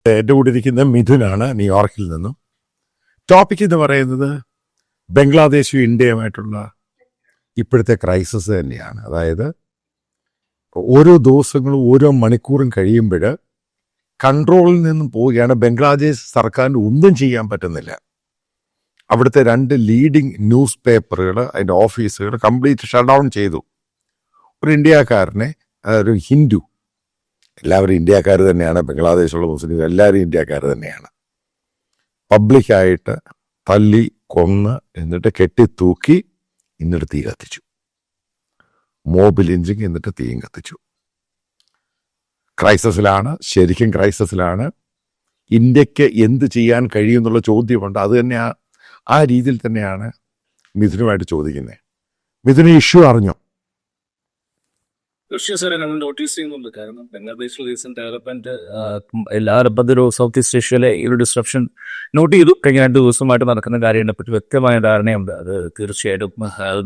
എൻ്റെ കൂടെ ഇരിക്കുന്ന മിഥുനാണ്, ന്യൂയോർക്കിൽ നിന്നും. ടോപ്പിക് എന്ന് പറയുന്നത് ബംഗ്ലാദേശും ഇന്ത്യയുമായിട്ടുള്ള ഇപ്പോഴത്തെ ക്രൈസിസ് തന്നെയാണ്. അതായത് ഓരോ ദിവസങ്ങളും ഓരോ മണിക്കൂറും കഴിയുമ്പോൾ കൺട്രോളിൽ നിന്നും പോവുകയാണ്. ബംഗ്ലാദേശ് സർക്കാരിന് ഒന്നും ചെയ്യാൻ പറ്റുന്നില്ല. അവിടുത്തെ 2 ലീഡിങ് ന്യൂസ് പേപ്പറുകൾ, അതിൻ്റെ ഓഫീസുകൾ കംപ്ലീറ്റ് ഷട്ട് ഡൗൺ ചെയ്തു. ഒരു ഇന്ത്യക്കാരനെ, ഒരു ഹിന്ദു, എല്ലാവരും ഇന്ത്യക്കാർ തന്നെയാണ്, ബംഗ്ലാദേശുള്ള മുസ്ലിം എല്ലാവരും ഇന്ത്യക്കാർ തന്നെയാണ്, പബ്ലിക്കായിട്ട് തല്ലി കൊന്ന് എന്നിട്ട് കെട്ടിത്തൂക്കി എന്നിട്ട് തീ കത്തിച്ചു. മോബ് ലിഞ്ചിങ് എന്നിട്ട് തീയും കത്തിച്ചു. ക്രൈസിസിലാണ്, ശരിക്കും ക്രൈസിസിലാണ്. ഇന്ത്യക്ക് എന്ത് ചെയ്യാൻ കഴിയുമെന്നുള്ള ചോദ്യമുണ്ട്. അത് തന്നെ ആ രീതിയിൽ തന്നെയാണ് മിഥുനുമായിട്ട് ചോദിക്കുന്നത്. മിഥുന് ഇഷ്യൂ അറിഞ്ഞോ? തീർച്ചയായും സാറേ, നമ്മൾ നോട്ടീസ് ചെയ്യുന്നുണ്ട്. കാരണം ബംഗ്ലാദേശിൽ റീസെന്റ് ഡെവലപ്മെന്റ് എല്ലാ അറബ് സൗത്ത് ഈസ്റ്റ് ഏഷ്യയിലെ ഈ ഒരു ഡിസ്ട്രപ്ഷൻ നോട്ട് ചെയ്തു. കഴിഞ്ഞ 2 ദിവസമായിട്ട് നടക്കുന്ന കാര്യങ്ങളെ പറ്റി വ്യക്തമായ ധാരണയുണ്ട്. അത് തീർച്ചയായിട്ടും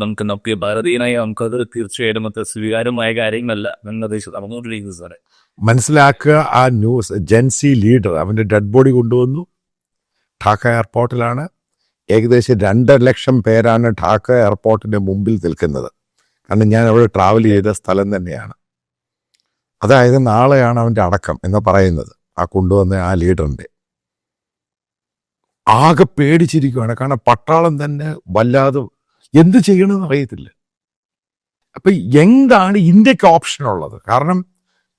നമുക്ക് ഭാരതീയനായി നമുക്കത് തീർച്ചയായിട്ടും അത് സ്വീകാര്യമായ കാര്യങ്ങളല്ല ബംഗ്ലാദേശ് നടന്നുകൊണ്ടിരിക്കുന്നത് സാറേ. മനസ്സിലാക്കുക, ആ ന്യൂസ് ജെൻസി ലീഡർ അവൻ്റെ ഡെഡ് ബോഡി കൊണ്ടുവന്നു. ഢാക്ക എയർപോർട്ടിലാണ്. ഏകദേശം 2 ലക്ഷം പേരാണ് ഢാക്ക എയർപോർട്ടിൻ്റെ മുമ്പിൽ നിൽക്കുന്നത്. കാരണം ഞാൻ അവിടെ ട്രാവൽ ചെയ്ത സ്ഥലം തന്നെയാണ്. അതായത് നാളെയാണ് അവൻ്റെ അടക്കം എന്ന് പറയുന്നത്, ആ കൊണ്ടുവന്ന ആ ലീഡറിൻ്റെ. ആകെ പേടിച്ചിരിക്കുകയാണ്. കാരണം പട്ടാളം തന്നെ വല്ലാതെ എന്ത് ചെയ്യണമെന്ന് അറിയത്തില്ല. അപ്പം എന്താണ് ഇന്ത്യക്ക് ഓപ്ഷനുള്ളത്? കാരണം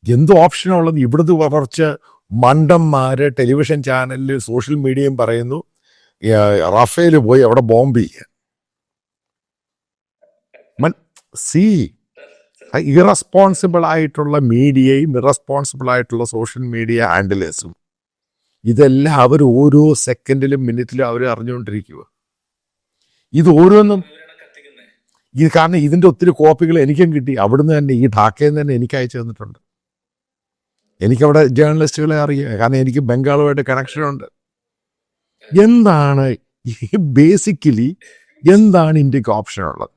എന്ത് ഓപ്ഷനുള്ളത്? ഇവിടുന്ന് കുറച്ച് മണ്ടന്മാര് ടെലിവിഷൻ ചാനലിൽ സോഷ്യൽ മീഡിയയും പറയുന്നു റഫേൽ പോയി അവിടെ ബോംബ് ചെയ്യാൻ. ഇറസ്പോൺസിബിൾ ആയിട്ടുള്ള മീഡിയയും ഇറസ്പോൺസിബിൾ ആയിട്ടുള്ള സോഷ്യൽ മീഡിയ ഹാൻഡിലേഴ്സും ഇതെല്ലാം അവർ ഓരോ സെക്കൻഡിലും മിനിറ്റിലും അവർ അറിഞ്ഞുകൊണ്ടിരിക്കുക. ഇത് ഓരോന്നും കാരണം ഇതിൻ്റെ ഒത്തിരി കോപ്പികൾ എനിക്കും കിട്ടി. അവിടുന്ന് തന്നെ, ഈ ഢാക്കയിൽ നിന്ന് തന്നെ എനിക്ക് അയച്ചു തന്നിട്ടുണ്ട്. എനിക്കവിടെ ജേർണലിസ്റ്റുകളെ അറിയാം, കാരണം എനിക്ക് ബംഗാളുമായിട്ട് കണക്ഷനുണ്ട്. എന്താണ് ബേസിക്കലി എന്താണ് ഇന്ത്യക്ക് ഓപ്ഷനുള്ളത്?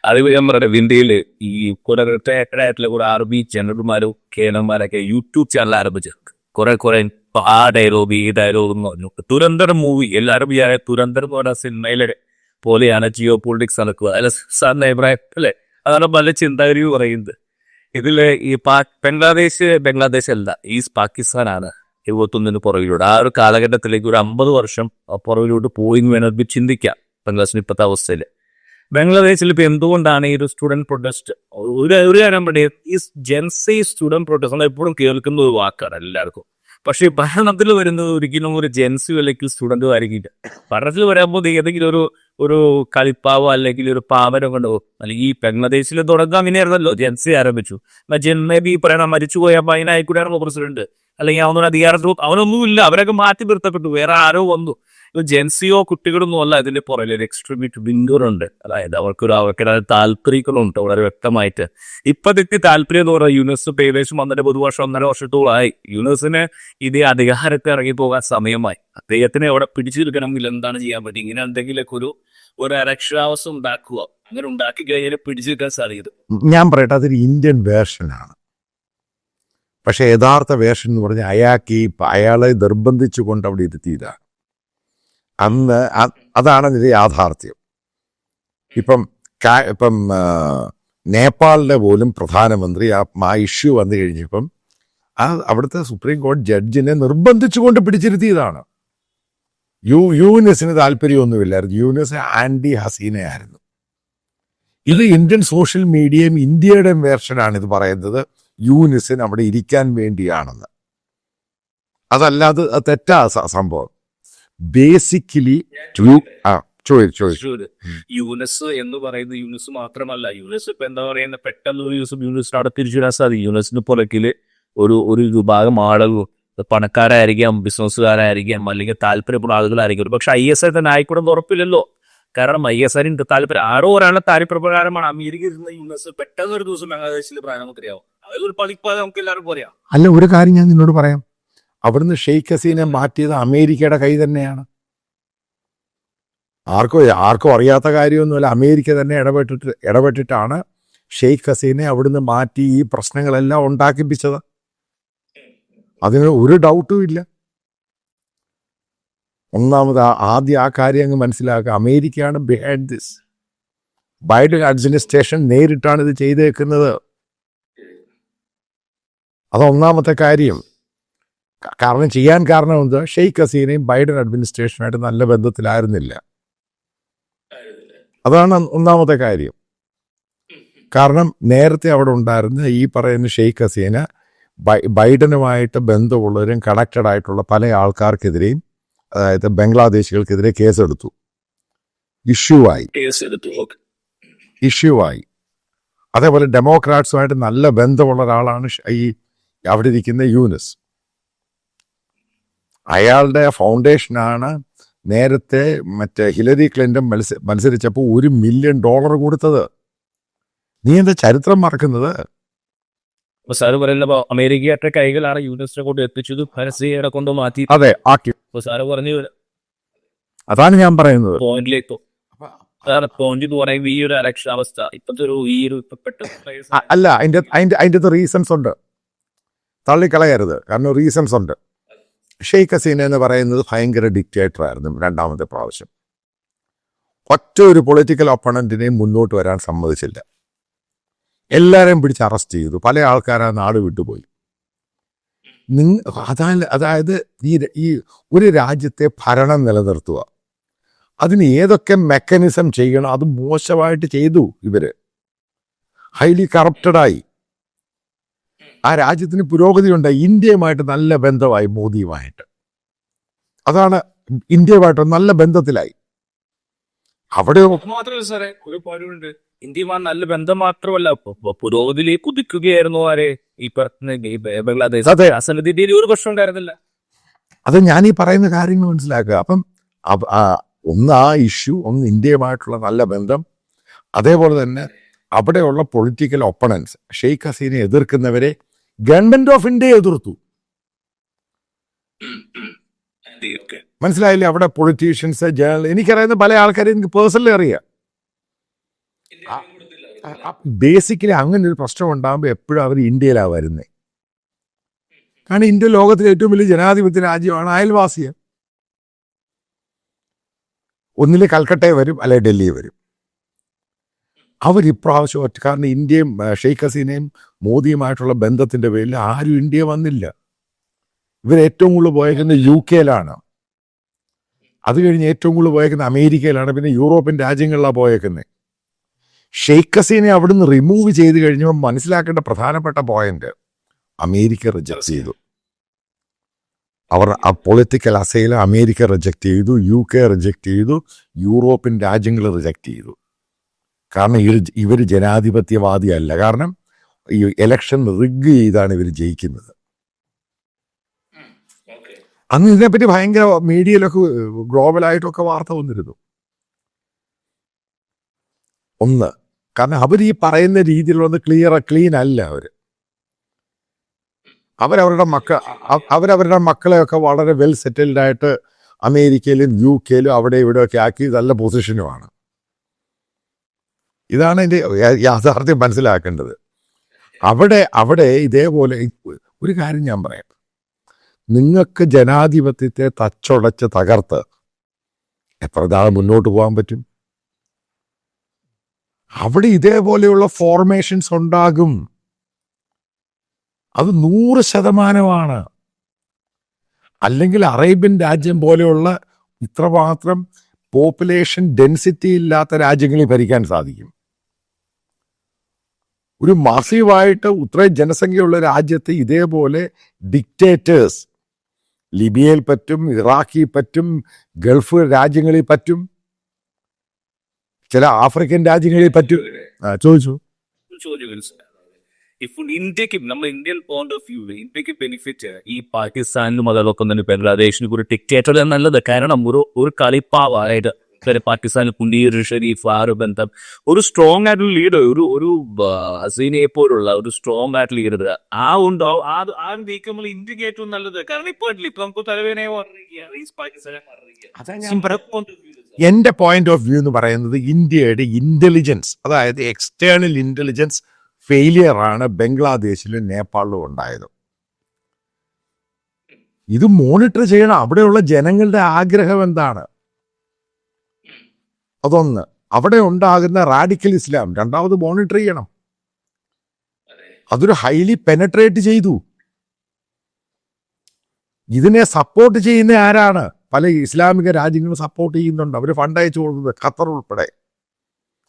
അത് ഞാൻ പറയാം, ഇന്ത്യയിൽ ഈ കുറെ റിട്ടയർഡ് ആയിട്ടുള്ള കുറെ അറബി ജനറൽമാരും കേരളന്മാരൊക്കെ യൂട്യൂബ് ചാനൽ ആരംഭിച്ചിട്ടുണ്ട്. കുറെ ആ ഡയലോഗ് ഈ ഡയലോഗ് എന്ന് പറഞ്ഞു. തുരന്തരം മൂവി എല്ലാവരും തുരന്തരം എന്ന് പറഞ്ഞ സിനിമയിലെ പോലെയാണ് ജിയോ പൊളിറ്റിക്സ് നടക്കുക. അല്ല സാറിന്റെ അഭിപ്രായം അല്ലേ? അതാണ് പല ചിന്താഗതി പറയുന്നത്. ഇതില് ഈ ബംഗ്ലാദേശ് അല്ല, ഈസ്റ്റ് പാകിസ്ഥാനാണ് 71 പുറകിലൂടെ. ആ ഒരു കാലഘട്ടത്തിലേക്ക് ഒരു 50 വർഷം പുറകിലോട്ട് പോയി എന്ന് വേണമെങ്കിൽ ചിന്തിക്കാം. ബംഗ്ലാദേശിന് ഇപ്പോഴത്തെ അവസ്ഥയിൽ ബംഗ്ലാദേശിൽ ഇപ്പൊ എന്തുകൊണ്ടാണ് ഈ ഒരു സ്റ്റുഡന്റ് പ്രൊട്ടസ്റ്റ്? ഒരു കാര്യം പറയുക, ഈ ജെൻസി സ്റ്റുഡന്റ് പ്രൊട്ടസ്റ്റ് നമ്മൾ എപ്പോഴും കേൾക്കുന്ന ഒരു വാക്കാണ് എല്ലാവർക്കും. പക്ഷെ ഭരണത്തിൽ വരുന്നത് ഒരിക്കലും ഒരു ജെൻസി അല്ലെങ്കിൽ സ്റ്റുഡന്റും ആയിരിക്കില്ല. ഭരണത്തിൽ വരുമ്പോൾ ഏതെങ്കിലും ഒരു കളിപ്പാവോ അല്ലെങ്കിൽ ഒരു പാമരം കൊണ്ടോ, അല്ലെങ്കിൽ ഈ ബംഗ്ലാദേശിൽ തുടങ്ങാൻ അങ്ങനെയായിരുന്നല്ലോ, ജെൻസി ആരംഭിച്ചു. ഈ പറയണ മരിച്ചുപോയ പയ്യനായിക്കൂടെയാണല്ലോ പ്രസിഡന്റ്, അല്ലെങ്കിൽ അവനൊരു അധികാരത്തിൽ അവനൊന്നുമില്ല, അവരൊക്കെ മാറ്റി നിർത്തപ്പെട്ടു, വേറെ ആരോ വന്നു. ജെൻസിയോ കുട്ടികളൊന്നും അല്ല ഇതിന്റെ പുറകിൽ ഒരു എക്സ്ട്രീമിസ്റ്റ് വിംഗറുണ്ട്. അതായത് അവർക്ക് താല്പര്യങ്ങളുണ്ട് വളരെ വ്യക്തമായിട്ട്. ഇപ്പത്തെ താല്പര്യം എന്ന് പറയുന്നത് യൂനിസ് ഏകദേശം 1.5 വർഷത്തോളമായി. യൂനിസിന് ഇതേ അധികാരത്തിൽ ഇറങ്ങി പോകാൻ സമയമായി. അദ്ദേഹത്തിനെ അവിടെ പിടിച്ചെടുക്കണമെങ്കിൽ എന്താണ് ചെയ്യാൻ പറ്റും? ഇങ്ങനെ എന്തെങ്കിലുമൊക്കെ ഒരു അരക്ഷരാവസ്ഥ ഉണ്ടാക്കുക. അങ്ങനെ ഉണ്ടാക്കി കഴിഞ്ഞാൽ പിടിച്ചെടുക്കാൻ സാധിക്കും. ഞാൻ പറയട്ടെ, അതൊരു ഇന്ത്യൻ വേർഷനാണ്. പക്ഷെ യഥാർത്ഥ വേർഷൻ എന്ന് പറഞ്ഞാൽ അയാളെ നിർബന്ധിച്ചു കൊണ്ട് അവിടെ ഇരുത്തിയതാണ്. അന്ന് അതാണ് ഇതിൻ്റെ യാഥാർത്ഥ്യം. ഇപ്പം നേപ്പാളിലെ പോലും പ്രധാനമന്ത്രി ആ ഇഷ്യൂ വന്നു കഴിഞ്ഞപ്പം അവിടുത്തെ സുപ്രീം കോടതി ജഡ്ജിനെ നിർബന്ധിച്ചുകൊണ്ട് പിടിച്ചിരുത്തിയതാണ്. യൂനിസിന് താല്പര്യമൊന്നുമില്ലായിരുന്നു. യൂനിസ് ആന്റി ഹസീനയായിരുന്നു. ഇത് ഇന്ത്യൻ സോഷ്യൽ മീഡിയയും ഇന്ത്യയുടെ വേർഷനാണ് ഇത് പറയുന്നത്, യൂനിസിന് അവിടെ ഇരിക്കാൻ വേണ്ടിയാണെന്ന്. അതല്ലാതെ തെറ്റാ സംഭവം. ബേസിക്കലി യൂനിസ് എന്ന് പറയുന്നത് യൂനിസ് മാത്രമല്ല. യൂനിസ് ഇപ്പൊ എന്താ പറയുന്നത്, പെട്ടെന്ന് ഒരു ദിവസം യൂനിസ് അവിടെ തിരിച്ചുവിടാൻ സാധിക്കും. യൂനിസിന് പുറകില് ഒരു വിഭാഗം ആളുകൾ, പണക്കാരായിരിക്കാം, ബിസിനസ്സുകാരായിരിക്കാം, അല്ലെങ്കിൽ താല്പര്യപ്പെടുന്ന ആളുകളായിരിക്കും. പക്ഷെ ISI തന്നെ ആയിക്കൂടെ ഉറപ്പില്ലല്ലോ. കാരണം ISI താല്പര്യം ആരോ ഒരാളുടെ താല്പര്യപ്രകാരമാണ് അമേരിക്ക ഇരുന്ന യൂനിസ് പെട്ടെന്ന് ഒരു ദിവസം ബംഗ്ലാദേശിൽ പ്രധാനമന്ത്രിയാവും. അതൊരു പതിപ്പാതെ നമുക്ക് എല്ലാവരും പറയാം. അല്ല, ഒരു കാര്യം ഞാൻ നിന്നോട് പറയാം, അവിടുന്ന് ഷെയ്ഖ് ഹസീനെ മാറ്റിയത് അമേരിക്കയുടെ കൈ തന്നെയാണ്. ആർക്കും അറിയാത്ത കാര്യമൊന്നുമല്ല. അമേരിക്ക തന്നെ ഇടപെട്ടിട്ടാണ് ഷെയ്ഖ് ഹസീനെ അവിടുന്ന് മാറ്റി ഈ പ്രശ്നങ്ങളെല്ലാം ഉണ്ടാക്കിപ്പിച്ചത്. അതിന് ഒരു ഡൗട്ടും ഇല്ല. ഒന്നാമത് ആദ്യം ആ കാര്യം അങ്ങ് മനസ്സിലാക്കുക. അമേരിക്കയാണ് ബിഹൈൻഡ് ദിസ്. ബൈഡൻ അഡ്മിനിസ്ട്രേഷൻ നേരിട്ടാണ് ഇത് ചെയ്തേക്കുന്നത്. അതൊന്നാമത്തെ കാര്യം. കാരണം ചെയ്യാൻ കാരണം എന്ത്? ഷെയ്ഖ് ഹസീനയും ബൈഡൻ അഡ്മിനിസ്ട്രേഷനായിട്ട് നല്ല ബന്ധത്തിലായിരുന്നില്ല. അതാണ് ഒന്നാമത്തെ കാര്യം. കാരണം നേരത്തെ അവിടെ ഉണ്ടായിരുന്ന ഈ പറയുന്ന ഷെയ്ഖ് ഹസീന ബൈഡനുമായിട്ട് ബന്ധമുള്ളവരും കണക്റ്റഡ് ആയിട്ടുള്ള പല ആൾക്കാർക്കെതിരെയും, അതായത് ബംഗ്ലാദേശികൾക്കെതിരെ കേസെടുത്തു. ഇഷ്യൂ ആയി. അതേപോലെ ഡെമോക്രാറ്റ്സുമായിട്ട് നല്ല ബന്ധമുള്ള ഒരാളാണ് ഈ അവിടെ ഇരിക്കുന്ന യൂനിസ്. അയാളുടെ ഫൗണ്ടേഷനാണ് നേരത്തെ മറ്റേ ഹിലരി ക്ലിന്റൺ മത്സരിച്ചപ്പോൾ $1 മില്യൺ കൊടുത്തത്. നീ എന്താ ചരിത്രം മറക്കുന്നത്? സാറ് പറയുന്നത് അമേരിക്കയുടെ കൈകളാണ് യൂണിസിനെ കൊണ്ട് എത്തിച്ചത്, ഫലസ്തീനയുടെ കൊണ്ട് മാറ്റി. അതെ, ആക്കി. സാറ് പറഞ്ഞു അതാണ് ഞാൻ പറയുന്നത്. പോയിന്റിലേക്ക് പോയിന്റ് എന്ന് പറയുമ്പോൾ ഈ ഒരു അരക്ഷാവസ്ഥ ഇപ്പോഴത്തെ ഈ ഒരു അല്ല, അതിൻ്റെ റീസൺസ് ഉണ്ട്, തള്ളിക്കളയരുത്. കാരണം റീസൺസ് ഉണ്ട്. ഷെയ്ഖ് ഹസീന എന്ന് പറയുന്നത് ഭയങ്കര ഡിക്റ്റേറ്റർ ആയിരുന്നു. രണ്ടാമത്തെ പ്രാവശ്യം ഒറ്റ ഒരു പൊളിറ്റിക്കൽ ഒപ്പണന്റിനെയും മുന്നോട്ട് വരാൻ സമ്മതിച്ചില്ല. എല്ലാവരെയും പിടിച്ച് അറസ്റ്റ് ചെയ്തു. പല ആൾക്കാരാ നാട് വിട്ടുപോയി. അതായത് ഈ ഒരു രാജ്യത്തെ ഭരണം നിലനിർത്തുക, അതിന് ഏതൊക്കെ മെക്കാനിസം ചെയ്യണം അത് മോശമായിട്ട് ചെയ്തു. ഇവര് ഹൈലി കറപ്റ്റഡായി. ആ രാജ്യത്തിന് പുരോഗതി ഉണ്ടായി. ഇന്ത്യയുമായിട്ട് നല്ല ബന്ധമായി, മോദിയുമായിട്ട്. അതാണ്, ഇന്ത്യയുമായിട്ട് നല്ല ബന്ധത്തിലായി. അവിടെ മാത്രമല്ല സാറേ, ഒരു പോയിന്റ്, ഇന്ത്യയുമായി നല്ല ബന്ധം മാത്രമല്ല, പുരോഗതിയിലേക്ക് കുതിക്കുകയായിരുന്നു ആരെ ഈ ബംഗ്ലാദേശ്. അതെ, അസലത്തിന്റെ ഒരു പ്രശ്നം ഉണ്ടായിരുന്നില്ല. അത് ഞാൻ ഈ പറയുന്ന കാര്യങ്ങൾ മനസ്സിലാക്കുക. അപ്പം ഒന്ന് ആ ഇഷ്യൂ, ഒന്ന് ഇന്ത്യയുമായിട്ടുള്ള നല്ല ബന്ധം, അതേപോലെ തന്നെ അവിടെയുള്ള പൊളിറ്റിക്കൽ ഒപ്പണൻസ്, ഷെയ്ഖ് ഹസീനെ എതിർക്കുന്നവരെ ഗവൺമെന്റ് ഓഫ് ഇന്ത്യ എതിർത്തു. മനസ്സിലായില്ലേ? അവിടെ പൊളിറ്റീഷ്യൻസ്, എനിക്കറിയുന്ന പല ആൾക്കാരെ എനിക്ക് പേഴ്സണലി അറിയാം. ബേസിക്കലി അങ്ങനെ ഒരു പ്രശ്നം ഉണ്ടാകുമ്പോൾ എപ്പോഴും അവർ ഇന്ത്യയിലാണ് വരുന്നത്. കാരണം ഇന്ത്യ ലോകത്തിലെ ഏറ്റവും വലിയ ജനാധിപത്യ രാജ്യമാണ്, അയൽവാസിയ. ഒന്നിലെ കൽക്കട്ടയിൽ വരും, അല്ലെ ഡൽഹി വരും. അവരിപ്രാവശ്യം ഒറ്റ, കാരണം ഇന്ത്യയും ഷെയ്ഖ് ഹസീനയും മോദിയുമായിട്ടുള്ള ബന്ധത്തിന്റെ പേരിൽ ആരും ഇന്ത്യ വന്നില്ല. ഇവർ ഏറ്റവും കൂടുതൽ പോയേക്കുന്നത് UK-യിലാണ്. അത് കഴിഞ്ഞ് ഏറ്റവും കൂടുതൽ പോയേക്കുന്നത് അമേരിക്കയിലാണ്. പിന്നെ യൂറോപ്യൻ രാജ്യങ്ങളിലാണ് പോയേക്കുന്നത്. ഷെയ്ഖ് ഹസീനെ അവിടുന്ന് റിമൂവ് ചെയ്ത് കഴിഞ്ഞപ്പോൾ മനസ്സിലാക്കേണ്ട പ്രധാനപ്പെട്ട പോയിന്റ്, അമേരിക്ക റിജക്ട് ചെയ്തു. അവർ ആ പൊളിറ്റിക്കൽ അസൈലം അമേരിക്ക റിജക്ട് ചെയ്തു, UK റിജക്ട് ചെയ്തു, യൂറോപ്യൻ രാജ്യങ്ങൾ റിജക്ട് ചെയ്തു. കാരണം ഇവർ ജനാധിപത്യവാദിയല്ല. കാരണം ഈ എലക്ഷൻ റിഗ് ചെയ്താണ് ഇവർ ജയിക്കുന്നത്. അന്ന് ഇതിനെപ്പറ്റി ഭയങ്കര മീഡിയയിലൊക്കെ ഗ്ലോബലായിട്ടൊക്കെ വാർത്ത വന്നിരുന്നു. ഒന്ന്, കാരണം അവർ ഈ പറയുന്ന രീതിയിലുള്ള ക്ലീൻ അല്ല. അവരവരുടെ മക്കളെയൊക്കെ വളരെ വെൽ സെറ്റിൽഡായിട്ട് അമേരിക്കയിലും UK-യിലും അവിടെ ഇവിടെയൊക്കെ ആക്കി നല്ല പൊസിഷനുമാണ്. ഇതാണ് എൻ്റെ യാഥാർത്ഥ്യം മനസ്സിലാക്കേണ്ടത്. അവിടെ ഇതേപോലെ ഒരു കാര്യം ഞാൻ പറയാം. നിങ്ങൾക്ക് ജനാധിപത്യത്തെ തച്ചുടച്ച് തകർത്ത് എത്ര നാൾ മുന്നോട്ട് പോകാൻ പറ്റും? അവിടെ ഇതേപോലെയുള്ള ഫോർമേഷൻസ് ഉണ്ടാകും. അത് 100%. അല്ലെങ്കിൽ അറേബ്യൻ രാജ്യം പോലെയുള്ള ഇത്രമാത്രം പോപ്പുലേഷൻ ഡെൻസിറ്റി ഇല്ലാത്ത രാജ്യങ്ങളിൽ ഭരിക്കാൻ സാധിക്കും. ഒരു മാസീവായിട്ട് ഇത്രയും ജനസംഖ്യയുള്ള രാജ്യത്ത് ഇതേപോലെ ഡിക്റ്റേറ്റേഴ്സ്, ലിബിയയിൽ പറ്റും, ഇറാഖിൽ പറ്റും, ഗൾഫ് രാജ്യങ്ങളിൽ പറ്റും, ചില ആഫ്രിക്കൻ രാജ്യങ്ങളിൽ പറ്റും. ചോദിച്ചു. ഇപ്പോൾ ഇന്ത്യക്ക്, നമ്മുടെ ഇന്ത്യൻ പോയിന്റ് ഓഫ് വ്യൂ, ഇന്ത്യക്ക് ബെനിഫിറ്റ് ഈ പാകിസ്ഥാനിലും അതോടൊപ്പം തന്നെ ബംഗ്ലാദേശിനും ഒരു ഡിക്റ്റേറ്റർ നല്ലത്. കാരണം ഒരു കളിപ്പാവായിട്ട് പാകിസ്ഥാനിൽ പുനീർ ഷെരീഫ് ആ ഒരു ബന്ധം, ഒരു സ്ട്രോങ് ആയിട്ടുള്ള ലീഡർ, ഒരു ഹസീനയെ പോലുള്ള ഒരു സ്ട്രോങ് ആയിട്ടുള്ള ലീഡർ ആ ഉണ്ടാവും. ആ നീക്കുമ്പോൾ ഇന്ത്യക്ക് ഏറ്റവും നല്ലത്. കാരണം ഇപ്പൊ നമുക്ക് തലവേദനയെ എന്റെ പോയിന്റ് ഓഫ് വ്യൂ എന്ന് പറയുന്നത് ഇന്ത്യയുടെ ഇന്റലിജൻസ്, അതായത് എക്സ്റ്റേണൽ ഇന്റലിജൻസ് ഫെയിലിയർ ആണ് ബംഗ്ലാദേശിലും നേപ്പാളിലും ഉണ്ടായത്. ഇത് മോണിറ്റർ ചെയ്യണം. അവിടെയുള്ള ജനങ്ങളുടെ ആഗ്രഹം എന്താണ്? അതൊന്ന്. അവിടെ ഉണ്ടാകുന്ന റാഡിക്കൽ ഇസ്ലാം രണ്ടാമത് മോണിറ്റർ ചെയ്യണം. അതൊരു ഹൈലി പെനട്രേറ്റ് ചെയ്തു. ഇതിനെ സപ്പോർട്ട് ചെയ്യുന്ന ആരാണ്? പല ഇസ്ലാമിക രാജ്യങ്ങളും സപ്പോർട്ട് ചെയ്യുന്നുണ്ട്. അവർ ഫണ്ട് അയച്ചു കൊടുക്കുന്നത്, ഖത്തർ ഉൾപ്പെടെ.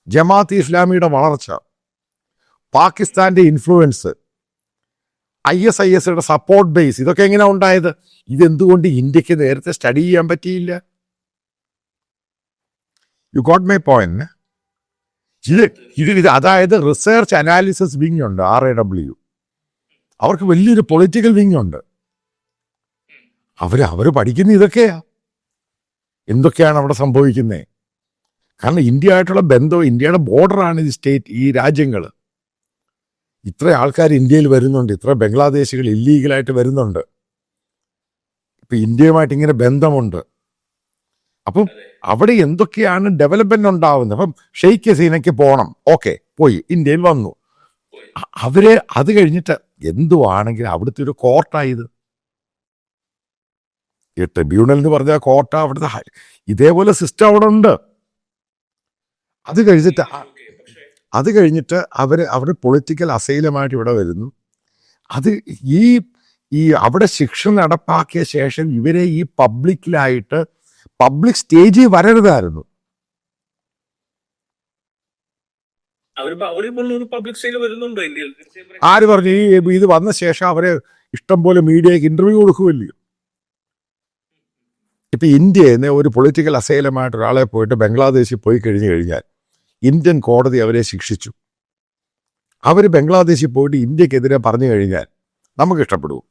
ജമാഅത്ത് ഇസ്ലാമിയുടെ വളർച്ച, പാകിസ്ഥാന്റെ ഇൻഫ്ലുവൻസ്, ISISയുടെ സപ്പോർട്ട് ബേസ്, ഇതൊക്കെ എങ്ങനെ ഉണ്ടായത്? ഇതെന്തുകൊണ്ട് ഇന്ത്യക്ക് നേരത്തെ സ്റ്റഡി ചെയ്യാൻ പറ്റിയില്ല? You got my point. ഇത് അതായത് റിസർച്ച് അനാലിസിസ് വിങ് ഉണ്ട്, RAW. അവർക്ക് വലിയൊരു പൊളിറ്റിക്കൽ വിങ് ഉണ്ട്. അവർ പഠിക്കുന്ന ഇതൊക്കെയാ, എന്തൊക്കെയാണ് അവിടെ സംഭവിക്കുന്നത്. കാരണം ഇന്ത്യ ആയിട്ടുള്ള ബന്ധം, ഇന്ത്യയുടെ ബോർഡറാണ് ഈ സ്റ്റേറ്റ്, ഈ രാജ്യങ്ങൾ. ഇത്ര ആൾക്കാർ ഇന്ത്യയിൽ വരുന്നുണ്ട്, ഇത്ര ബംഗ്ലാദേശികൾ ഇല്ലീഗലായിട്ട് വരുന്നുണ്ട്. ഇപ്പം ഇന്ത്യയുമായിട്ട് ഇങ്ങനെ ബന്ധമുണ്ട്. അപ്പം അവിടെ എന്തൊക്കെയാണ് ഡെവലപ്മെന്റ് ഉണ്ടാവുന്നത്. അപ്പം ഷെയ്ഖ് ഹസീനയ്ക്ക് പോകണം, ഓക്കെ, പോയി, ഇന്ത്യയിൽ വന്നു. അവര് അത് കഴിഞ്ഞിട്ട് എന്തുവാണെങ്കിലും അവിടുത്തെ ഒരു കോർട്ടായത്. ഈ ട്രിബ്യൂണൽ എന്ന് പറഞ്ഞാൽ കോർട്ട്, അവിടുത്തെ ഇതേപോലെ സിസ്റ്റം അവിടെ ഉണ്ട്. അത് കഴിഞ്ഞിട്ട് അവർ പൊളിറ്റിക്കൽ അസൈലമായിട്ട് ഇവിടെ വരുന്നു. അത് ഈ അവിടെ ശിക്ഷ നടപ്പാക്കിയ ശേഷം ഇവരെ ഈ പബ്ലിക് സ്റ്റേജിൽ വരരുതായിരുന്നു. ആര് പറഞ്ഞു? ഇത് വന്ന ശേഷം അവരെ ഇഷ്ടം പോലെ മീഡിയക്ക് ഇന്റർവ്യൂ കൊടുക്കുമല്ലോ. ഇപ്പൊ ഇന്ത്യയിൽ നിന്ന് ഒരു പൊളിറ്റിക്കൽ അസൈലമായിട്ട് ഒരാളെ പോയിട്ട് ബംഗ്ലാദേശിൽ പോയി കഴിഞ്ഞാൽ ഇന്ത്യൻ കോടതി അവരെ ശിക്ഷിച്ചു. അവർ ബംഗ്ലാദേശിൽ പോയിട്ട് ഇന്ത്യക്കെതിരെ പറഞ്ഞു കഴിഞ്ഞാൽ നമുക്ക് ഇഷ്ടപ്പെടുവോ?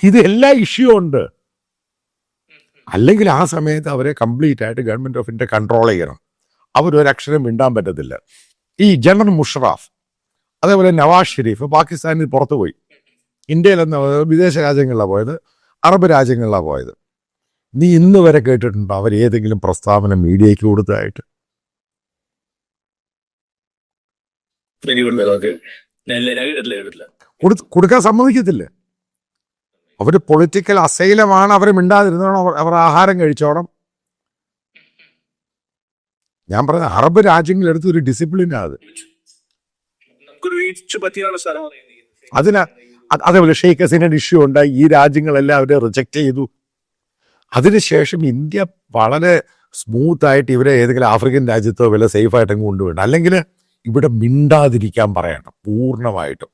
ഇത് എല്ലാ ഇഷ്യൂ ഉണ്ട്. അല്ലെങ്കിൽ ആ സമയത്ത് അവരെ കംപ്ലീറ്റ് ആയിട്ട് ഗവൺമെന്റ് ഓഫ് ഇന്ത്യ കൺട്രോൾ ചെയ്യണം. അവരൊരക്ഷരം മിണ്ടാൻ പറ്റത്തില്ല. ഈ ജനറൽ മുഷറാഫ്, അതേപോലെ നവാസ് ഷെരീഫ് പാകിസ്ഥാനിൽ പുറത്തു പോയി. ഇന്ത്യയിലെന്ന് വിദേശ രാജ്യങ്ങളിലാണ് പോയത്, അറബ് രാജ്യങ്ങളിലാണ് പോയത്. നീ ഇന്ന് വരെ കേട്ടിട്ടുണ്ടോ അവർ ഏതെങ്കിലും പ്രസ്താവന മീഡിയയ്ക്ക് കൊടുത്തതായിട്ട്? കൊടുക്കാൻ സമ്മതിക്കത്തില്ല. അവർ പൊളിറ്റിക്കൽ അസൈലമാണ്, അവർ മിണ്ടാതിരുന്നോണം, അവർ ആഹാരം കഴിച്ചോണം. ഞാൻ പറഞ്ഞ അറബ് രാജ്യങ്ങളെടുത്ത് ഒരു ഡിസിപ്ലിനാണ് അത്. അതേപോലെ ഷെയ്ഖ് ഹസീനയുടെ ഇഷ്യൂ ഉണ്ടായി, ഈ രാജ്യങ്ങളെല്ലാം അവരെ റിജക്റ്റ് ചെയ്തു. അതിനുശേഷം ഇന്ത്യ വളരെ സ്മൂത്തായിട്ട് ഇവരെ ഏതെങ്കിലും ആഫ്രിക്കൻ രാജ്യത്തോ വല്ല സേഫായിട്ട് അങ്ങ് കൊണ്ടുപോകണം. അല്ലെങ്കിൽ ഇവിടെ മിണ്ടാതിരിക്കാൻ പറയണം പൂർണ്ണമായിട്ടും.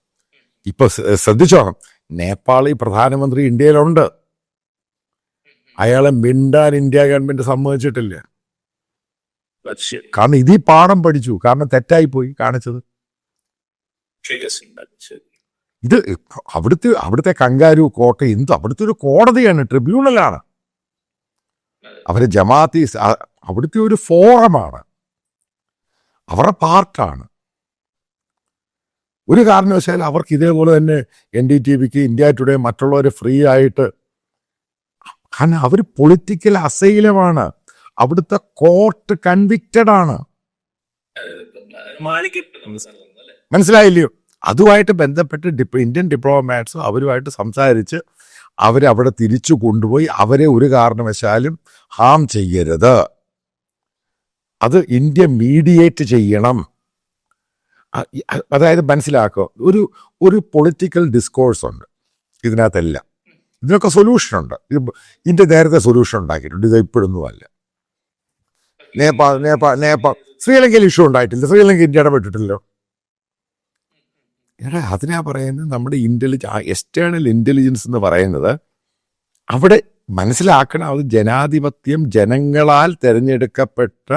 ഇപ്പൊ ശ്രദ്ധിച്ചോണം, നേപ്പാളി പ്രധാനമന്ത്രി ഇന്ത്യയിലുണ്ട്, അയാളെ മിണ്ടാൻ ഇന്ത്യ ഗവൺമെന്റ് സമ്മതിച്ചിട്ടില്ല. കാരണം ഇതീ പാഠം പഠിച്ചു, കാരണം തെറ്റായിപ്പോയി കാണിച്ചത്. ഇത് അവിടുത്തെ കങ്കാരു കോട്ട അവിടുത്തെ ഒരു കോടതിയാണ്, ട്രിബ്യൂണലാണ്. അവര് ജമാഅത്തി അവിടുത്തെ ഒരു ഫോറമാണ്, അവരുടെ പാർട്ടാണ്. ഒരു കാരണവശാലും അവർക്ക് ഇതേപോലെ തന്നെ NDTVക്ക്, ഇന്ത്യ ടുഡേ, മറ്റുള്ളവർ ഫ്രീ ആയിട്ട്, കാരണം അവർ പൊളിറ്റിക്കൽ അസൈലമാണ്. അവിടുത്തെ കോർട്ട് കൺവിക്റ്റഡ് ആണ്. മനസ്സിലായില്ലയോ? അതുമായിട്ട് ബന്ധപ്പെട്ട് ഇന്ത്യൻ ഡിപ്ലോമാറ്റ്സും അവരുമായിട്ട് സംസാരിച്ച് അവരവിടെ തിരിച്ചു കൊണ്ടുപോയി അവരെ ഒരു കാരണവശാലും ഹാം ചെയ്യരുത്, അത് ഇന്ത്യ മീഡിയേറ്റ് ചെയ്യണം. അതായത് മനസ്സിലാക്കുക, ഒരു പൊളിറ്റിക്കൽ ഡിസ്കോഴ്സ് ഉണ്ട് ഇതിനകത്തെല്ലാം. ഇതിനൊക്കെ സൊല്യൂഷനുണ്ട്. ഇന്ത്യ നേരത്തെ സൊല്യൂഷൻ ഉണ്ടാക്കിയിട്ടുണ്ട്, ഇത് ഇപ്പോഴൊന്നും അല്ല. നേപ്പാൾ ശ്രീലങ്കയിൽ ഇഷ്യൂ ഉണ്ടായിട്ടില്ല, ശ്രീലങ്ക ഇന്ത്യ ഇടപെട്ടിട്ടില്ലല്ലോ. അതിനാ പറയുന്നത് നമ്മുടെ എക്സ്റ്റേണൽ ഇന്റലിജൻസ് എന്ന് പറയുന്നത് അവിടെ മനസ്സിലാക്കണം. അത് ജനാധിപത്യം, ജനങ്ങളാൽ തിരഞ്ഞെടുക്കപ്പെട്ട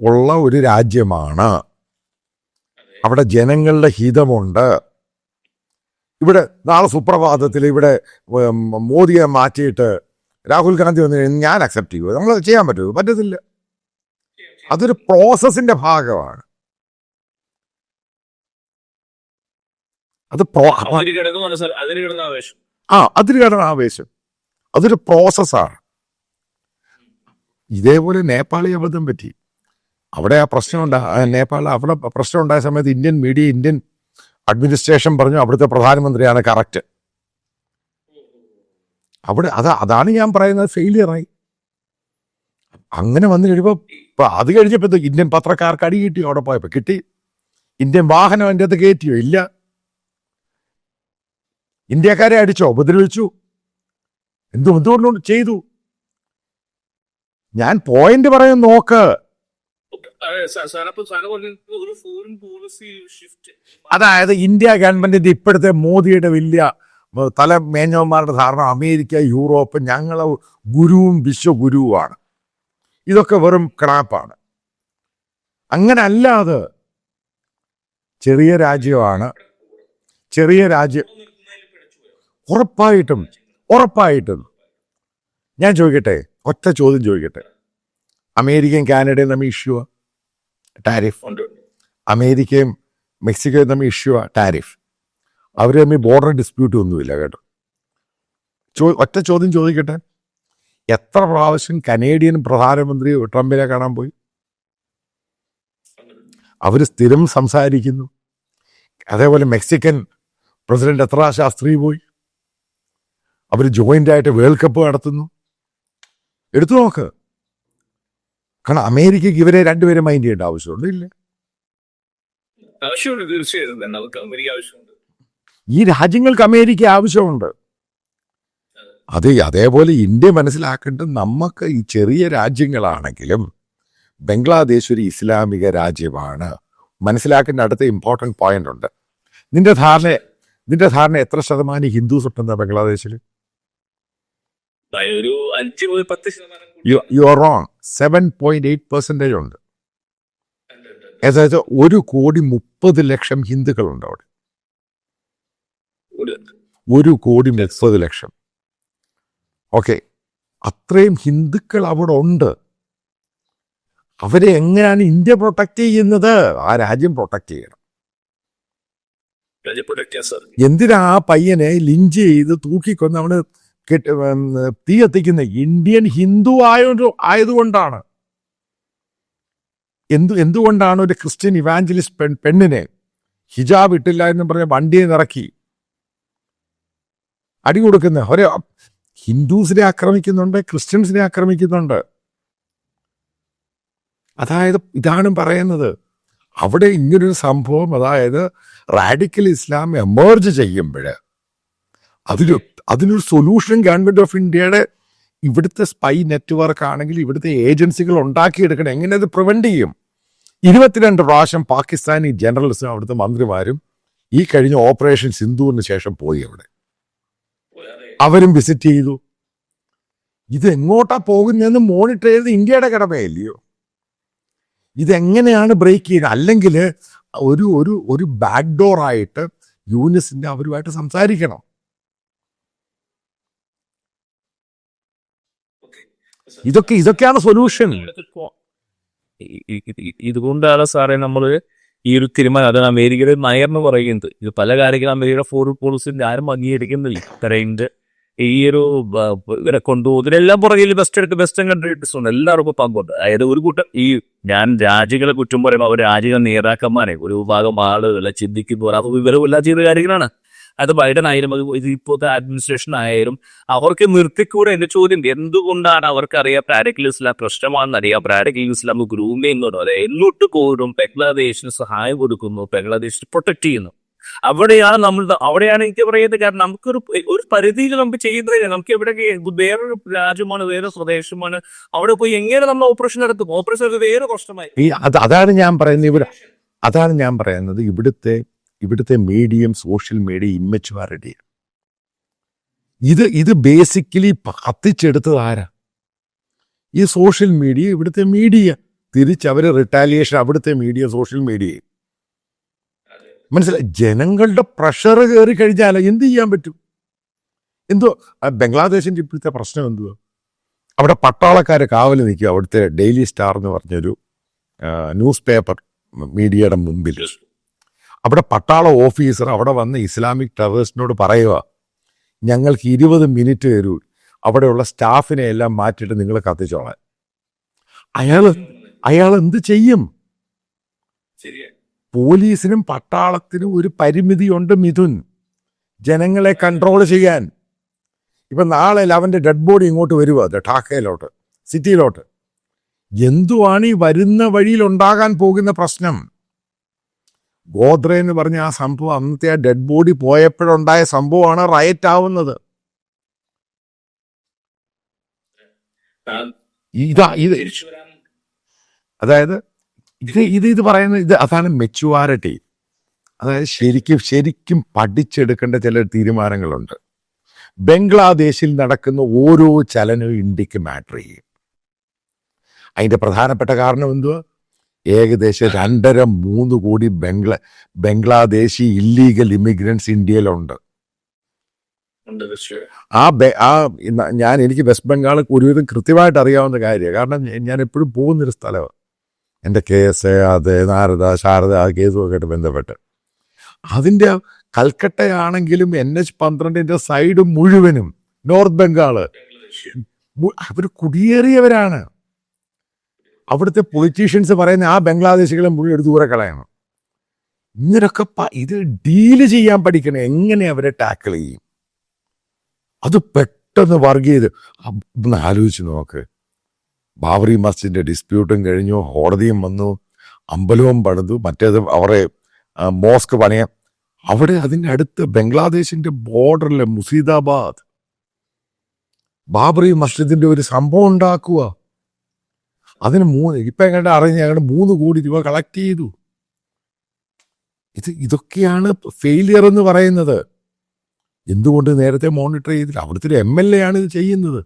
ഉള്ള ഒരു രാജ്യമാണ്. അവിടെ ജനങ്ങളുടെ ഹിതമുണ്ട്. ഇവിടെ നാളെ സുപ്രഭാതത്തിൽ ഇവിടെ മോദിയെ മാറ്റിയിട്ട് രാഹുൽ ഗാന്ധി വന്നു കഴിഞ്ഞാൽ ഞാൻ അക്സെപ്റ്റ് ചെയ്യുമോ? നമ്മൾ ചെയ്യാൻ പറ്റുമോ? പറ്റത്തില്ല. അതൊരു പ്രോസസ്സിന്റെ ഭാഗമാണ്. അതിൽ കിടന്ന ആവേശം അതൊരു പ്രോസസ്സാണ്. ഇതേപോലെ നേപ്പാളി അബദ്ധം പറ്റി. അവിടെ ആ പ്രശ്നം നേപ്പാളിൽ അവിടെ പ്രശ്നം ഉണ്ടായ സമയത്ത് ഇന്ത്യൻ മീഡിയ, ഇന്ത്യൻ അഡ്മിനിസ്ട്രേഷൻ പറഞ്ഞു അവിടുത്തെ പ്രധാനമന്ത്രിയാണ് കറക്റ്റ്. അവിടെ അതാണ് ഞാൻ പറയുന്നത്, ഫെയിലിയറായി. അങ്ങനെ വന്നു കഴിയുമ്പോൾ ഇപ്പൊ അത് കഴിഞ്ഞപ്പോൾ ഇന്ത്യൻ പത്രക്കാർക്ക് അടി കിട്ടിയോ? അവിടെ പോയപ്പോൾ കിട്ടി. ഇന്ത്യൻ വാഹനം അതിൻ്റെ അകത്ത് കയറ്റിയോ? ഇല്ല. ഇന്ത്യക്കാരെ അടിച്ചോ? ഉപദ്രവിച്ചു. എന്തുകൊണ്ട് ചെയ്തു? ഞാൻ പോയിന്റ് പറയും, നോക്ക്. അതായത് ഇന്ത്യ ഗവൺമെന്റിന്റെ ഇപ്പോഴത്തെ മോദിയുടെ വലിയ തല മേഞ്ഞവന്മാരുടെ ധാരണ അമേരിക്ക, യൂറോപ്പ് ഞങ്ങളെ ഗുരുവും വിശ്വഗുരുവുമാണ്. ഇതൊക്കെ വെറും ക്രാപ്പാണ്. അങ്ങനെ അല്ലാതെ ചെറിയ രാജ്യമാണ്, ചെറിയ രാജ്യം. ഉറപ്പായിട്ടും ഞാൻ ചോദിക്കട്ടെ, ഒറ്റ ചോദ്യം ചോദിക്കട്ടെ. അമേരിക്കയും കാനഡയും തമ്മിൽ ഇഷ്യൂ ടാരിഫ്. അമേരിക്കയും മെക്സിക്കോയും തമ്മിൽ ഇഷ്യൂ ടാരിഫ്. അവർ തമ്മിൽ ബോർഡർ ഡിസ്പ്യൂട്ട് ഒന്നുമില്ല കേട്ടോ. ഒറ്റ ചോദ്യം ചോദിക്കട്ടെ, എത്ര പ്രാവശ്യം കനേഡിയൻ പ്രധാനമന്ത്രി ട്രംപിനെ കാണാൻ പോയി? അവർ സ്ഥിരം സംസാരിക്കുന്നു. അതേപോലെ മെക്സിക്കൻ പ്രസിഡന്റ് എത്ര ശാസ്ത്രി പോയി? അവർ ജോയിൻ്റായിട്ട് വേൾഡ് കപ്പ് നടത്തുന്നു. എടുത്തു നോക്ക്. കാരണം അമേരിക്കയ്ക്ക് ഇവരെ രണ്ടുപേരും മൈൻഡ് ചെയ്യേണ്ട ആവശ്യമുണ്ട്? ഇല്ല. ഈ രാജ്യങ്ങൾക്ക് അമേരിക്ക ആവശ്യമുണ്ട്. അതേപോലെ ഇന്ത്യ മനസ്സിലാക്കേണ്ടത്, നമുക്ക് ഈ ചെറിയ രാജ്യങ്ങളാണെങ്കിലും ബംഗ്ലാദേശ് ഒരു ഇസ്ലാമിക രാജ്യമാണ്. മനസ്സിലാക്കേണ്ട അടുത്ത ഇമ്പോർട്ടൻറ്റ് പോയിന്റ് ഉണ്ട്. നിന്റെ ധാരണ എത്ര ശതമാനം ഹിന്ദുസ് ഉണ്ടെന്നാ ബംഗ്ലാദേശിൽ? You are wrong. 7.8% ഉണ്ട്. അതായത് 1,30,00,000 ഹിന്ദുക്കളുണ്ട് അവിടെ. 1,30,00,000. ഓക്കെ, അത്രയും ഹിന്ദുക്കൾ അവിടെ ഉണ്ട്. അവരെ എങ്ങനെയാണ് ഇന്ത്യ പ്രൊട്ടക്ട് ചെയ്യുന്നത്? ആ രാജ്യം പ്രൊട്ടക്ട് ചെയ്യണം. എന്തിനാ ആ പയ്യനെ ലിഞ്ച് ചെയ്ത് തൂക്കിക്കൊന്ന് അവന് തീ എത്തിക്കുന്ന? ഇന്ത്യൻ ഹിന്ദു ആയതുകൊണ്ടാണ്. എന്തുകൊണ്ടാണ് ഒരു ക്രിസ്ത്യൻ ഇവാഞ്ചലിസ്റ്റ് പെണ്ണിനെ ഹിജാബ് ഇട്ടില്ല എന്ന് പറഞ്ഞ വണ്ടിയെ നിറക്കി അടി കൊടുക്കുന്ന? ഒരു ഹിന്ദുസിനെ ആക്രമിക്കുന്നുണ്ട്, ക്രിസ്ത്യൻസിനെ ആക്രമിക്കുന്നുണ്ട്. അതായത് ഇതാണ് പറയുന്നത്, അവിടെ ഇങ്ങനൊരു സംഭവം, അതായത് റാഡിക്കൽ ഇസ്ലാം എമേർജ് ചെയ്യുമ്പോൾ അതിനൊരു സൊല്യൂഷൻ ഗവൺമെന്റ് ഓഫ് ഇന്ത്യയുടെ ഇവിടുത്തെ സ്പൈ നെറ്റ്വർക്ക് ആണെങ്കിൽ ഇവിടുത്തെ ഏജൻസികൾ ഉണ്ടാക്കിയെടുക്കണം. എങ്ങനെ അത് പ്രിവെന്റ് ചെയ്യും? 22 പ്രാവശ്യം പാകിസ്ഥാനി ജനറൽസും അവിടുത്തെ മന്ത്രിമാരും ഈ കഴിഞ്ഞ ഓപ്പറേഷൻ സിന്ദൂറിന് ശേഷം പോയി അവിടെ. അവരും വിസിറ്റ് ചെയ്തു. ഇതെങ്ങോട്ടാ പോകുന്നതെന്ന് മോണിറ്റർ ചെയ്ത് ഇന്ത്യയുടെ കടമയല്ലയോ? ഇതെങ്ങനെയാണ് ബ്രേക്ക് ചെയ്യുന്നത്? അല്ലെങ്കിൽ ഒരു ബാക്ക് ഡോർ ആയിട്ട് യൂനിസിന്റെ അവരുമായിട്ട് സംസാരിക്കണം. ഇതൊക്കെയാണ് സൊല്യൂഷൻ. ഇതുകൊണ്ടാണ് സാറേ നമ്മൾ ഈ ഒരു തീരുമാനം, അതാണ് അമേരിക്കയുടെ നയമെന്ന് പറയുന്നത്. ഇത് പല കാര്യങ്ങളും അമേരിക്കയുടെ ഫോറിൻ പോളിസിന്റെ ആരും അംഗീകരിക്കുന്നില്ല. ഇത്രയുണ്ട് ഈ ഒരു ഇവരെ കൊണ്ടുപോകും. ഇതിനെല്ലാം പുറകിൽ വെസ്റ്റേൺ കൺട്രീസ് ഉണ്ട്, എല്ലാവർക്കും പങ്കുണ്ട്. അതായത് ഒരു കൂട്ടം ഈ ഞാൻ രാജ്യങ്ങളെ കുറ്റം പറയുമ്പോൾ അവർ രാജ്യങ്ങൾ നേതാക്കന്മാരെ ഒരു വിഭാഗം ആളുകളെ ചിന്തിക്കുന്നു, അത് വിവരമില്ല ചെയ്ത കാര്യങ്ങളാണ്. അത് ബൈഡൻ ആയാലും ഇത് ഇപ്പോഴത്തെ അഡ്മിനിസ്ട്രേഷൻ ആയാലും അവർക്ക് നിർത്തിക്കൂടെ? എന്റെ ചോദ്യം, എന്തുകൊണ്ടാണ് അവർക്കറിയാം റാഡിക്കൽ ഇസ്ലാം പ്രശ്നമാണെന്നറിയാം, റാഡിക്കൽ ഇസ്ലാം ഗ്രൂം ചെയ്യുന്നുണ്ടോ? അതെ, എല്ലോട്ട് കോരും ബംഗ്ലാദേശിന് സഹായം കൊടുക്കുന്നു, ബംഗ്ലാദേശിന് പ്രൊട്ടക്ട് ചെയ്യുന്നു. അവിടെയാണ് എനിക്ക് പറയുന്നത്. കാരണം ഒരു പരിധിയിൽ നമുക്ക് ചെയ്യുന്നതില്ല. നമുക്ക് എവിടെ വേറൊരു രാജ്യമാണ്, വേറെ സ്വദേശമാണ്, അവിടെ പോയി എങ്ങനെ നമ്മൾ ഓപ്പറേഷൻ നടത്തും? ഓപ്പറേഷൻ വേറെ പ്രശ്നമായി. അതാണ് ഞാൻ പറയുന്നത് ഇവിടുത്തെ മീഡിയം, സോഷ്യൽ മീഡിയ ഇമ്മച്വാരിറ്റി. ഇത് ബേസിക്കലി കത്തിച്ചെടുത്തത് ആരാ? ഈ സോഷ്യൽ മീഡിയ, ഇവിടുത്തെ മീഡിയ. തിരിച്ചവര് റിട്ടാലിയേഷൻ അവിടുത്തെ മീഡിയ, സോഷ്യൽ മീഡിയ. മനസ്സിലായി? ജനങ്ങളുടെ പ്രഷർ കയറി കഴിഞ്ഞാൽ എന്ത് ചെയ്യാൻ പറ്റും? ബംഗ്ലാദേശിന്റെ ഇപ്പോഴത്തെ പ്രശ്നം എന്തുവാ? അവിടെ പട്ടാളക്കാരെ കാവൽ നിൽക്കുക. അവിടുത്തെ ഡെയിലി സ്റ്റാർ എന്ന് പറഞ്ഞൊരു ന്യൂസ് പേപ്പർ മീഡിയയുടെ മുമ്പിൽ. അവിടെ പട്ടാള ഓഫീസർ അവിടെ വന്ന് ഇസ്ലാമിക് ടെററിസ്റ്റിനോട് പറയുക, ഞങ്ങൾക്ക് 20 മിനിറ്റ് തരൂ, അവിടെയുള്ള സ്റ്റാഫിനെ എല്ലാം മാറ്റിയിട്ട് നിങ്ങൾ കത്തിച്ചോളാൻ. അയാൾ എന്ത് ചെയ്യും? പോലീസിനും പട്ടാളത്തിനും ഒരു പരിമിതിയുണ്ട് മിഥുൻ, ജനങ്ങളെ കൺട്രോൾ ചെയ്യാൻ. ഇപ്പം നാളെ അവൻ്റെ ഡെഡ് ബോഡി ഇങ്ങോട്ട് വരുക ഢാക്കയിലോട്ട്, സിറ്റിയിലോട്ട്. എന്തുവാണ് ഈ വരുന്ന വഴിയിൽ ഉണ്ടാകാൻ പോകുന്ന പ്രശ്നം? ഗോദ്ര എന്ന് പറഞ്ഞ ആ സംഭവം, അന്നത്തെ ആ ഡെഡ് ബോഡി പോയപ്പോഴുണ്ടായ സംഭവമാണ് റയറ്റ് ആവുന്നത്. ഇത് അതായത് ഇത് പറയുന്നത്, അതാണ് മെച്യൂരിറ്റി. അതായത് ശരിക്കും പഠിച്ചെടുക്കേണ്ട ചില തീരുമാനങ്ങളുണ്ട്. ബംഗ്ലാദേശിൽ നടക്കുന്ന ഓരോ ചലനവും ഇന്ത്യക്ക് മാറ്റർ ചെയ്യും. അതിൻ്റെ പ്രധാനപ്പെട്ട കാരണം എന്തുവാ? ഏകദേശം 2.5-3 കോടി ബംഗ്ലാദേശി ഇല്ലീഗൽ ഇമിഗ്രൻസ് ഇന്ത്യയിലുണ്ട്. എനിക്ക് വെസ്റ്റ് ബംഗാൾ ഒരുവിധം കൃത്യമായിട്ട് അറിയാവുന്ന കാര്യമാണ്. കാരണം ഞാൻ എപ്പോഴും പോകുന്നൊരു സ്ഥലമാണ്. എൻ്റെ കേസ്, അത് ശാരദ ആ കേസുമൊക്കെ ആയിട്ട് ബന്ധപ്പെട്ട്. അതിൻ്റെ കൽക്കട്ടയാണെങ്കിലും NH-12 സൈഡ് മുഴുവനും നോർത്ത് ബംഗാള് അവർ കുടിയേറിയവരാണ്. അവിടുത്തെ പൊളിറ്റീഷ്യൻസ് പറയുന്ന ആ ബംഗ്ലാദേശികളെ മുഴുവൻ ഒരു ദൂരെ കളയണം. ഇങ്ങനൊക്കെ ഇത് ഡീല് ചെയ്യാൻ പഠിക്കണം. എങ്ങനെ അവരെ ടാക്കിൾ ചെയ്യും? അത് പെട്ടെന്ന് വർഗീയത് ഒന്ന് ആലോചിച്ച് നോക്ക്. ബാബറി മസ്ജിദിന്റെ ഡിസ്പ്യൂട്ടും കഴിഞ്ഞു, കോടതിയും വന്നു, അമ്പലവും പണിതു, മറ്റേത് അവരെ മോസ്ക് പണിയാം. അവിടെ അതിൻ്റെ അടുത്ത് ബംഗ്ലാദേശിന്റെ ബോർഡറിലെ മുസീദാബാദ് ബാബറി മസ്ജിദിന്റെ ഒരു സംഭവം ഉണ്ടാക്കുക. അതിന് ഇപ്പം എങ്ങനെ അറിഞ്ഞ് ഞങ്ങൾ 3 കോടി രൂപ കളക്ട് ചെയ്തു. ഇതൊക്കെയാണ് ഫെയിലിയർ എന്ന് പറയുന്നത്. എന്തുകൊണ്ട് നേരത്തെ മോണിറ്റർ ചെയ്തില്ല? അവിടുത്തെ MLA ആണ് ഇത് ചെയ്യുന്നത്.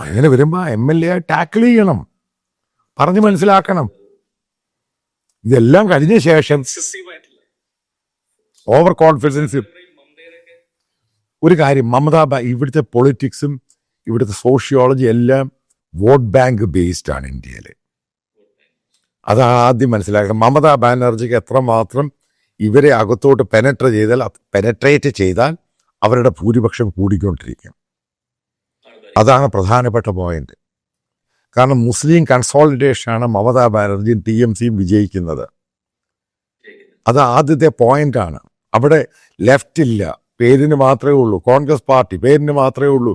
അങ്ങനെ വരുമ്പോൾ MLA ടാക്കിൾ ചെയ്യണം, പറഞ്ഞ് മനസ്സിലാക്കണം. ഇതെല്ലാം കഴിഞ്ഞ ശേഷം ഓവർ കോൺഫിഡൻസ്. ഒരു കാര്യം, ഇവിടുത്തെ പൊളിറ്റിക്സും ഇവിടുത്തെ സോഷ്യോളജി എല്ലാം വോട്ട് ബാങ്ക് ബേസ്ഡ് ആണ് ഇന്ത്യയിൽ. അത് ആദ്യം മനസ്സിലാക്കണം. മമതാ ബാനർജിക്ക് എത്രമാത്രം ഇവരെ അകത്തോട്ട് പെനട്രേറ്റ് ചെയ്താൽ അവരുടെ ഭൂരിപക്ഷം കൂടിക്കൊണ്ടിരിക്കും. അതാണ് പ്രധാനപ്പെട്ട പോയിന്റ്. കാരണം മുസ്ലിം കൺസോളിഡേഷനാണ് മമതാ ബാനർജിയും TMCയും വിജയിക്കുന്നത്. അത് ആദ്യത്തെ പോയിന്റാണ്. അവിടെ ലെഫ്റ്റ് ഇല്ല, പേരിന് മാത്രമേ ഉള്ളൂ. കോൺഗ്രസ് പാർട്ടി പേരിന് മാത്രമേ ഉള്ളൂ.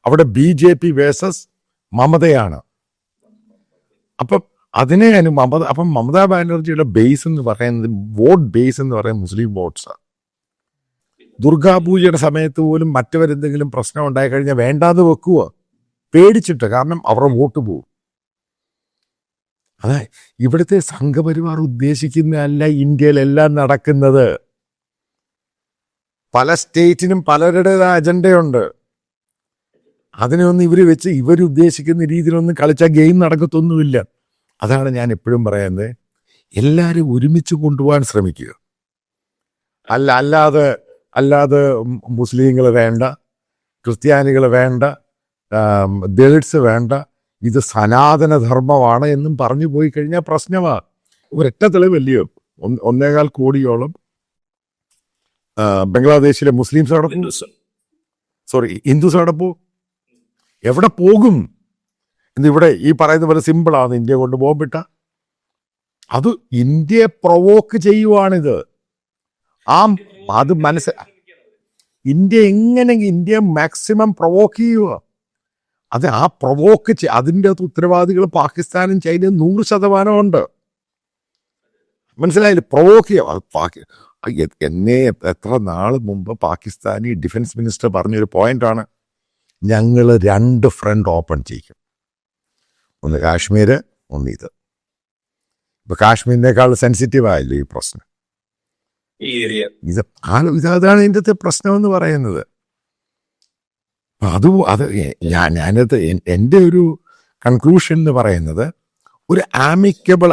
അവിടെ BJP വേഴ്സസ് മമതയാണ്. അപ്പം മമതാ ബാനർജിയുടെ ബേസ് എന്ന് പറയുന്നത്, വോട്ട് ബേസ് എന്ന് പറയുന്നത് മുസ്ലിം വോട്ട്സാണ്. ദുർഗാപൂജയുടെ സമയത്ത് പോലും മറ്റവരെന്തെങ്കിലും പ്രശ്നം ഉണ്ടായി കഴിഞ്ഞാൽ വേണ്ടാതെ വെക്കുക, പേടിച്ചിട്ട്. കാരണം അവരുടെ വോട്ട് പോകും. അതെ, ഇവിടുത്തെ സംഘപരിവാർ ഉദ്ദേശിക്കുന്നതല്ല ഇന്ത്യയിലെല്ലാം നടക്കുന്നത്. പല സ്റ്റേറ്റിനും പലരുടേതായ അജണ്ടയുണ്ട്. അതിനൊന്നും ഇവരുദ്ദേശിക്കുന്ന രീതിയിലൊന്നും കളിച്ചാൽ ഗെയിം നടക്കത്തൊന്നുമില്ല. അതാണ് ഞാൻ എപ്പോഴും പറയുന്നത്, എല്ലാവരും ഒരുമിച്ച് കൊണ്ടുപോകാൻ ശ്രമിക്കുക. അല്ലാതെ മുസ്ലിങ്ങൾ വേണ്ട, ക്രിസ്ത്യാനികൾ വേണ്ട, ദളിറ്റ്സ് വേണ്ട, ഇത് സനാതനധർമ്മമാണ് എന്നും പറഞ്ഞു പോയി കഴിഞ്ഞാൽ പ്രശ്നമാണ്. ഒരൊറ്റ തെളിവല്ലയോ, 1.25 കോടിയോളം ബംഗ്ലാദേശിലെ മുസ്ലിംസ് ഹിന്ദുസ് അവിടെ പോകും. എവിടെ പോകും? ഇവിടെ ഈ പറയുന്ന പോലെ സിമ്പിളാണ് ഇന്ത്യ കൊണ്ട് ബോംബിട്ട. അത് ഇന്ത്യയെ പ്രൊവോക്ക് ചെയ്യുവാണിത്. അത് ഇന്ത്യ മാക്സിമം പ്രൊവോക്ക് ചെയ്യുക. അത് ആ പ്രൊവോക്ക് അതിൻ്റെ ഉത്തരവാദികൾ പാകിസ്ഥാനും ചൈനയും 100% ഉണ്ട്. മനസ്സിലായില്ലേ? പ്രൊവോക്ക് ചെയ്യുക. എത്ര നാൾ മുമ്പ് പാകിസ്ഥാനി ഡിഫൻസ് മിനിസ്റ്റർ പറഞ്ഞൊരു പോയിന്റാണ്, ഞങ്ങൾ 2 ഫ്രണ്ട് ഓപ്പൺ ചെയ്യും. ഒന്ന് കാശ്മീർ, ഒന്ന് ഇത്. ഇപ്പൊ കാശ്മീരിനേക്കാൾ സെൻസിറ്റീവ് ആയല്ലോ ഈ പ്രശ്നം. അതാണ് ഇതിൻ്റെ പ്രശ്നം എന്ന് പറയുന്നത്. ഞാനത് എൻ്റെ ഒരു കൺക്ലൂഷൻ എന്ന് പറയുന്നത്, ഒരു ആമിക്കബിൾ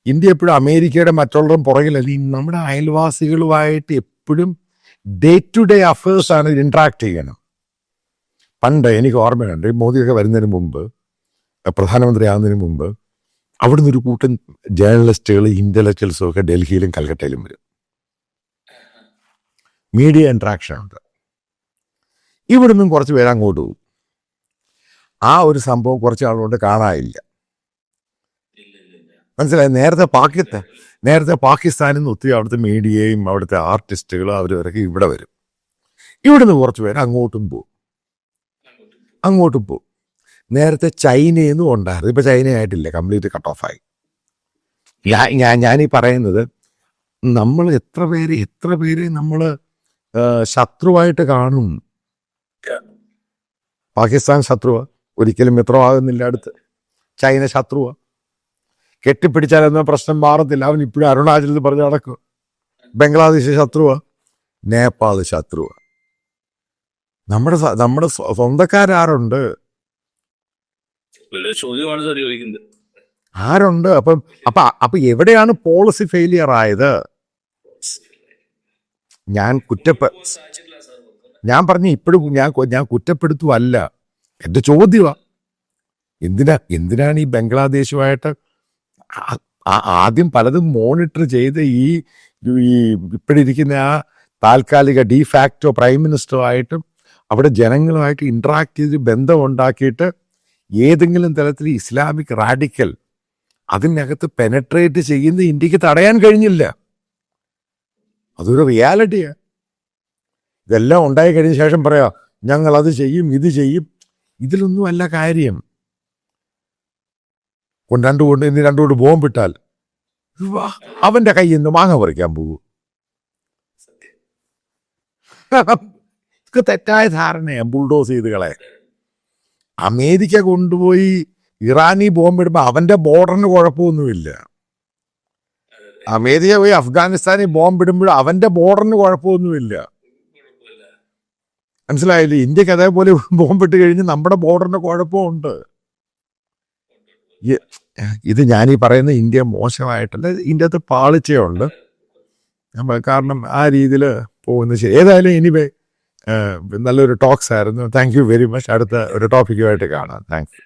ഇന്ത്യ എപ്പോഴും അമേരിക്കയുടെ മറ്റുള്ളവരും പുറകിലല്ല, നമ്മുടെ അയൽവാസികളുമായിട്ട് എപ്പോഴും ഡേ ടു ഡേ അഫേഴ്സ് ആണ് ഇൻട്രാക്ട് ചെയ്യണം. പണ്ട് എനിക്ക് ഓർമ്മയുണ്ട്, മോദിയൊക്കെ വരുന്നതിന് മുമ്പ്, പ്രധാനമന്ത്രി ആകുന്നതിന് മുമ്പ്, അവിടുന്ന് ഒരു കൂട്ടം ജേർണലിസ്റ്റുകൾ, ഇന്റലക്ച്വൽസും ഒക്കെ ഡൽഹിയിലും കൽക്കട്ടയിലും വരും. മീഡിയ ഇൻട്രാക്ഷൻ ഉണ്ട്. ഇവിടുന്നും കുറച്ച് പേര് അങ്ങോട്ട് പോകും. ആ ഒരു സംഭവം കുറച്ച് ആളുകൊണ്ട് കാണാനില്ല. മനസ്സിലായി. നേരത്തെ പാകിസ്ഥാനിൽ നിന്ന് ഒത്തിരി അവിടുത്തെ മീഡിയയും അവിടുത്തെ ആർട്ടിസ്റ്റുകളും അവരവരൊക്കെ ഇവിടെ വരും. ഇവിടുന്ന് കുറച്ച് പേര് അങ്ങോട്ടും പോകും. നേരത്തെ ചൈനയിൽ നിന്നും ഉണ്ടായിരുന്നു. ഇപ്പം ചൈനയായിട്ടില്ല, കംപ്ലീറ്റ് കട്ട് ഓഫായി. ഞാനീ പറയുന്നത്, നമ്മൾ എത്ര പേര് നമ്മൾ ശത്രുവായിട്ട് കാണും. പാകിസ്ഥാൻ ശത്രുവ, ഒരിക്കലും മിത്രമാകുന്നില്ല. അടുത്ത് ചൈന ശത്രുവ, കെട്ടിപ്പിടിച്ചാലൊന്നും പ്രശ്നം മാറത്തില്ല. അവൻ ഇപ്പോഴും അരുണാചലിൽ പറഞ്ഞ് നടക്കും. ബംഗ്ലാദേശ് ശത്രുവ, നേപ്പാൾ ശത്രുവ. നമ്മുടെ സ്വന്തക്കാരുണ്ട്. ചോദ്യമാണ് സാർ ചോദിക്കുന്നത്. ആരുണ്ട്? അപ്പൊ എവിടെയാണ് പോളിസി ഫെയിലിയർ ആയത്? ഞാൻ പറഞ്ഞു ഇപ്പോഴും ഞാൻ കുറ്റപ്പെടുത്തുവല്ല. എന്റെ ചോദ്യമാണ്, എന്തിനാണ് ഈ ബംഗ്ലാദേശുമായിട്ട് ആദ്യം പലതും മോണിറ്റർ ചെയ്ത് ഈ ഇപ്പോഴിരിക്കുന്ന ആ താൽക്കാലിക ഡിഫാക്റ്റോ പ്രൈം മിനിസ്റ്ററുമായിട്ടും അവിടെ ജനങ്ങളുമായിട്ട് ഇന്ററാക്ട് ചെയ്ത് ബന്ധമുണ്ടാക്കിയിട്ട് ഏതെങ്കിലും തരത്തിൽ ഇസ്ലാമിക് റാഡിക്കൽ അതിനകത്ത് പെനട്രേറ്റ് ചെയ്യുന്ന ഇന്ത്യക്ക് തടയാൻ കഴിഞ്ഞില്ല. അതൊരു റിയാലിറ്റിയാണ്. ഇതെല്ലാം ഉണ്ടായി കഴിഞ്ഞ ശേഷം പറയാം ഞങ്ങൾ അത് ചെയ്യും ഇത് ചെയ്യും. ഇതിലൊന്നുമല്ല കാര്യം. രണ്ടുകൊണ്ട് ബോംബിട്ടാൽ അവന്റെ കയ്യിൽ നിന്ന് മാങ്ങ പറിക്കാൻ പോകും. തെറ്റായ ധാരണയാണ് ബുൾഡോസ് ചെയ്ത് കളയാൻ. അമേരിക്ക കൊണ്ടുപോയി ഇറാനി ബോംബിടുമ്പോൾ അവന്റെ ബോർഡറിന് കുഴപ്പമൊന്നുമില്ല. അമേരിക്ക പോയി അഫ്ഗാനിസ്ഥാനിൽ ബോംബിടുമ്പോൾ അവന്റെ ബോർഡറിന് കുഴപ്പമൊന്നുമില്ല. മനസ്സിലായില്ലേ? ഇന്ത്യക്ക് അതേപോലെ ബോംബിട്ട് കഴിഞ്ഞ് നമ്മുടെ ബോർഡറിന് കുഴപ്പമുണ്ട്. ഇത് ഞാനീ പറയുന്ന ഇന്ത്യ മോശമായിട്ടല്ല, ഇന്ത്യത്തെ പാളിച്ചയുണ്ട്. കാരണം ആ രീതിയിൽ പോകുന്നത് ശരി. ഏതായാലും എനിവേ നല്ലൊരു ടോക്സ് ആയിരുന്നു. Thank you very much. അടുത്ത ഒരു ടോപ്പിക്കുമായിട്ട് കാണാം. താങ്ക്സ്.